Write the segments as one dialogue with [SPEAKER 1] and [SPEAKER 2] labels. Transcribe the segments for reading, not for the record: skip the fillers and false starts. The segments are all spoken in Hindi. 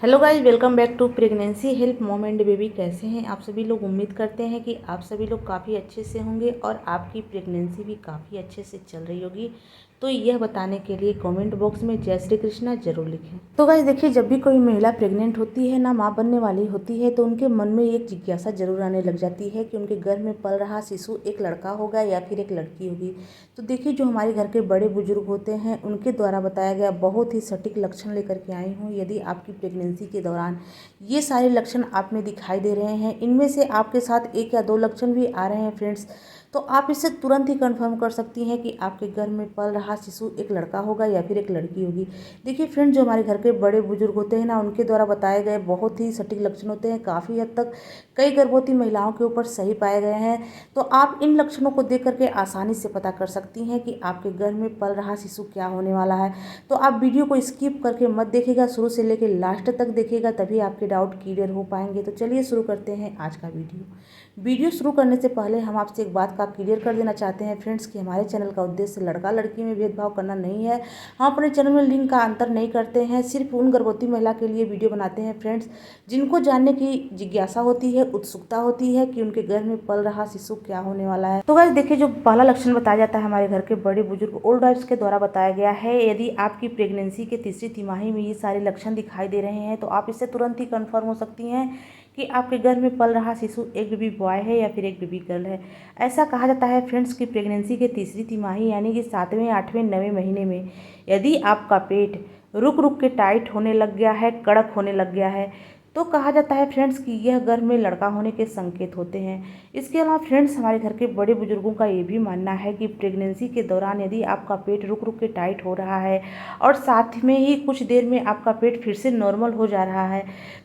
[SPEAKER 1] Hello guys, welcome back to pregnancy help mom and baby. कैसे हैं आप सभी लोग? उम्मीद करते हैं कि आप सभी लोग काफ़ी अच्छे से होंगे और आपकी प्रेगनेंसी भी काफ़ी अच्छे से चल रही होगी। तो यह बताने के लिए कमेंट बॉक्स में जय श्री कृष्णा जरूर लिखें। तो गाइस देखिए, जब भी कोई महिला प्रेग्नेंट होती है ना, माँ बनने वाली होती है, तो उनके मन में एक जिज्ञासा जरूर आने लग जाती है कि उनके गर्भ में पल रहा शिशु एक लड़का होगा या फिर एक लड़की होगी। तो देखिए, जो हमारे घर के बड़े बुजुर्ग होते हैं उनके द्वारा बताया गया बहुत ही सटीक लक्षण लेकर के आई हूँ। यदि आपकी प्रेगनेंसी के दौरान ये सारे लक्षण आप में दिखाई दे रहे हैं, इनमें से आपके साथ एक या दो लक्षण भी आ रहे हैं फ्रेंड्स, तो आप इससे तुरंत ही कंफर्म कर सकती हैं कि आपके घर में पल रहा शिशु एक लड़का होगा या फिर एक लड़की होगी। देखिए फ्रेंड्स, जो हमारे घर के बड़े बुजुर्ग होते हैं ना, उनके द्वारा बताए गए बहुत ही सटीक लक्षण होते हैं। काफ़ी हद तक कई गर्भवती महिलाओं के ऊपर सही पाए गए हैं। तो आप इन लक्षणों को देख करके आसानी से पता कर सकती हैं कि आपके घर में पल रहा शिशु क्या होने वाला है। तो आप वीडियो को स्किप करके मत देखिएगा, शुरू से लेकर लास्ट तक देखिएगा, तभी आपके डाउट क्लियर हो पाएंगे। तो चलिए शुरू करते हैं आज का वीडियो शुरू करने से पहले हम आपसे एक बात का क्लियर कर देना चाहते हैं फ्रेंड्स कि हमारे चैनल का उद्देश्य लड़का लड़की में भेदभाव करना नहीं है। हम अपने चैनल में लिंग का अंतर नहीं करते हैं, सिर्फ उन गर्भवती महिला के लिए वीडियो बनाते हैं फ्रेंड्स जिनको जानने की जिज्ञासा होती है, उत्सुकता होती है कि उनके घर में पल रहा शिशु क्या होने वाला है। तो गाइस देखिए, जो पहला लक्षण बताया जाता है हमारे घर के बड़े बुजुर्ग ओल्ड वाइफ्स के द्वारा बताया गया है, यदि आपकी प्रेगनेंसी के तीसरी तिमाही में ये सारे लक्षण दिखाई दे रहे हैं तो आप इससे तुरंत ही कन्फर्म हो सकती हैं कि आपके घर में पल रहा शिशु एक बेबी बॉय है या फिर एक बेबी गर्ल है। ऐसा कहा जाता है फ्रेंड्स कि प्रेगनेंसी के तीसरी तिमाही यानी कि 7वें, 8वें, 9वें महीने में यदि आपका पेट रुक रुक के टाइट होने लग गया है, कड़क होने लग गया है, तो कहा जाता है फ्रेंड्स कि यह गर्भ में लड़का होने के संकेत होते हैं। इसके अलावा फ्रेंड्स, हमारे घर के बड़े बुजुर्गों का ये भी मानना है कि प्रेगनेंसी के दौरान यदि आपका पेट रुक रुक के टाइट हो रहा है और साथ में ही कुछ देर में आपका पेट फिर से नॉर्मल हो जा रहा है,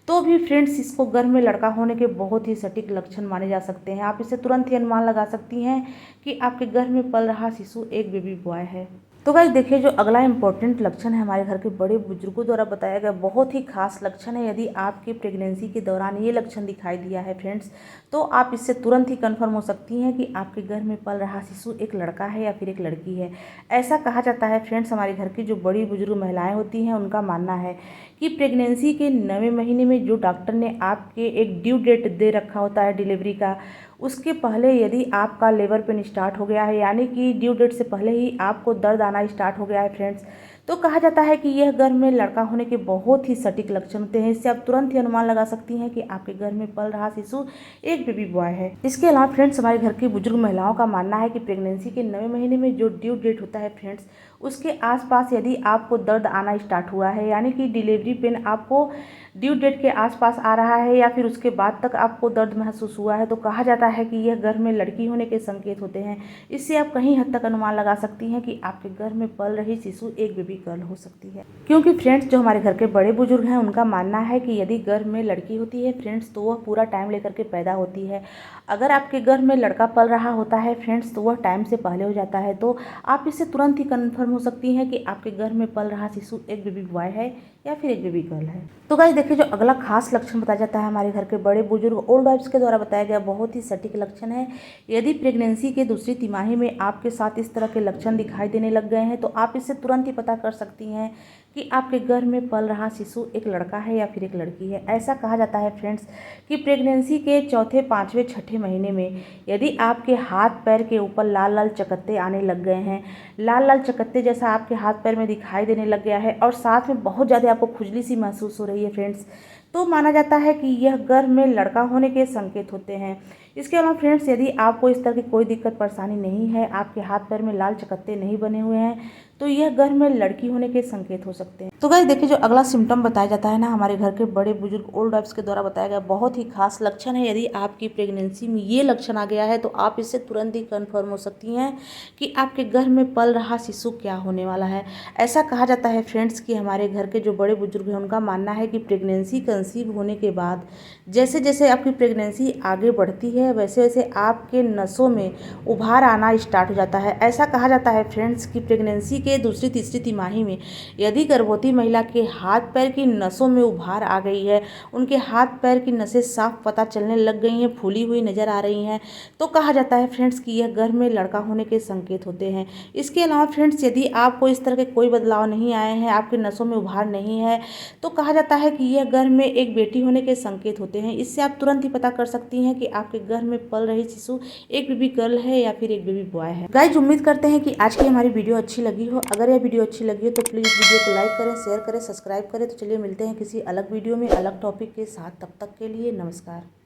[SPEAKER 1] तो भी फ्रेंड्स इसको गर्भ में लड़का होने के बहुत ही सटीक लक्षण माने जा सकते हैं। आप इससे तुरंत ही अनुमान लगा सकती हैं कि आपके गर्भ में पल रहा शिशु एक बेबी बॉय है। तो गाइस देखिए, जो अगला इंपॉर्टेंट लक्षण है हमारे घर के बड़े बुजुर्गों द्वारा बताया गया बहुत ही खास लक्षण है। यदि आपकी प्रेगनेंसी के दौरान ये लक्षण दिखाई दिया है फ्रेंड्स, तो आप इससे तुरंत ही कंफर्म हो सकती हैं कि आपके घर में पल रहा शिशु एक लड़का है या फिर एक लड़की है। ऐसा कहा जाता है फ्रेंड्स, हमारे घर की जो बड़ी बुजुर्ग महिलाएं होती हैं उनका मानना है कि प्रेगनेंसी के 9वें महीने में जो डॉक्टर ने आपके एक ड्यू डेट दे रखा होता है डिलीवरी का, उसके पहले यदि आपका लेबर पेन स्टार्ट हो गया है, यानी कि ड्यू डेट से पहले ही आपको दर्द आना स्टार्ट हो गया है फ्रेंड्स, तो कहा जाता है कि यह गर्भ में लड़का होने के बहुत ही सटीक लक्षण होते हैं। इससे आप तुरंत ही अनुमान लगा सकती हैं कि आपके घर में पल रहा शिशु एक बेबी बॉय है। इसके अलावा फ्रेंड्स, हमारे घर की बुजुर्ग महिलाओं का मानना है कि प्रेगनेंसी के 9वें महीने में जो ड्यू डेट होता है फ्रेंड्स, उसके आसपास यदि आपको दर्द आना स्टार्ट हुआ है, यानी कि डिलीवरी पेन आपको ड्यू डेट के आसपास आ रहा है या फिर उसके बाद तक आपको दर्द महसूस हुआ है, तो कहा जाता है कि यह गर्भ में लड़की होने के संकेत होते हैं। इससे आप कहीं हद तक अनुमान लगा सकती हैं कि आपके गर्भ में पल रही शिशु एक बेबी गर्ल हो सकती है। क्योंकि फ्रेंड्स, जो हमारे घर के बड़े बुजुर्ग हैं उनका मानना है कि यदि गर्भ में लड़की होती है फ्रेंड्स, तो वह पूरा टाइम लेकर के पैदा होती है। अगर आपके गर्भ में लड़का पल रहा होता है फ्रेंड्स, तो वह टाइम से पहले हो जाता है। तो आप इससे तुरंत ही कन्फर्म हो सकती हैं कि आपके गर्भ में पल रहा शिशु एक बेबी बॉय है या फिर एक बेबी गर्ल है। तो गाइस देखिए, जो अगला खास लक्षण बताया जाता है हमारे घर के बड़े बुजुर्ग ओल्ड वाइफ्स के द्वारा बताया गया बहुत ही सटीक लक्षण है। यदि प्रेगनेंसी के दूसरी तिमाही में आपके साथ इस तरह के लक्षण दिखाई देने लग गए हैं, तो आप इससे तुरंत ही पता कर सकती हैं कि आपके गर्भ में पल रहा शिशु एक लड़का है या फिर एक लड़की है। ऐसा कहा जाता है फ्रेंड्स कि प्रेगनेंसी के चौथे, 5वें, 6ठे महीने में यदि आपके हाथ पैर के ऊपर लाल लाल चकत्ते आने लग गए हैं, लाल लाल चकत्ते जैसा आपके हाथ पैर में दिखाई देने लग गया है और साथ में बहुत ज़्यादा आपको खुजली सी महसूस हो रही है फ्रेंड्स, तो माना जाता है कि यह गर्भ में लड़का होने के संकेत होते हैं। इसके अलावा फ्रेंड्स, यदि आपको इस तरह की कोई दिक्कत परेशानी नहीं है, आपके हाथ पैर में लाल चकत्ते नहीं बने हुए हैं, तो यह गर्भ में लड़की होने के संकेत हो सकते हैं। तो गाइस देखिए, जो अगला सिम्टम बताया जाता है ना हमारे घर के बड़े बुजुर्ग ओल्ड वाइफ्स के द्वारा बताया गया बहुत ही खास लक्षण है। यदि आपकी प्रेगनेंसी में ये लक्षण आ गया है तो आप इससे तुरंत ही कन्फर्म हो सकती हैं कि आपके गर्भ में पल रहा शिशु क्या होने वाला है। ऐसा कहा जाता है फ्रेंड्स कि हमारे घर के जो बड़े बुजुर्ग हैं उनका मानना है कि प्रेगनेंसी कंसीव होने के बाद जैसे जैसे आपकी प्रेगनेंसी आगे बढ़ती है वैसे वैसे आपके नसों में उभार आना स्टार्ट हो जाता है। ऐसा कहा जाता है फ्रेंड्स कि प्रेगनेंसी के के दूसरी तीसरी तिमाही में यदि गर्भवती महिला के हाथ पैर की नसों में उभार आ गई है, उनके हाथ पैर की नसें साफ पता चलने लग गई हैं, फूली हुई नज़र आ रही हैं, तो कहा जाता है फ्रेंड्स कि यह गर्भ में लड़का होने के संकेत होते हैं। इसके अलावा फ्रेंड्स यदि आपको इस तरह के कोई बदलाव नहीं आए हैं, आपके नसों में उभार नहीं है, तो कहा जाता है कि यह गर्भ में एक बेटी होने के संकेत होते हैं। इससे आप तुरंत ही पता कर सकती हैं कि आपके गर्भ में पल रही शिशु एक बेबी गर्ल है या फिर एक बेबी बॉय है। गाइस, उम्मीद करते हैं कि आज की हमारी वीडियो अच्छी लगी हो। अगर यह वीडियो अच्छी लगी हो तो प्लीज़ वीडियो को लाइक करें, शेयर करें, सब्सक्राइब करें। तो चलिए मिलते हैं किसी अलग वीडियो में अलग टॉपिक के साथ। तब तक के लिए नमस्कार।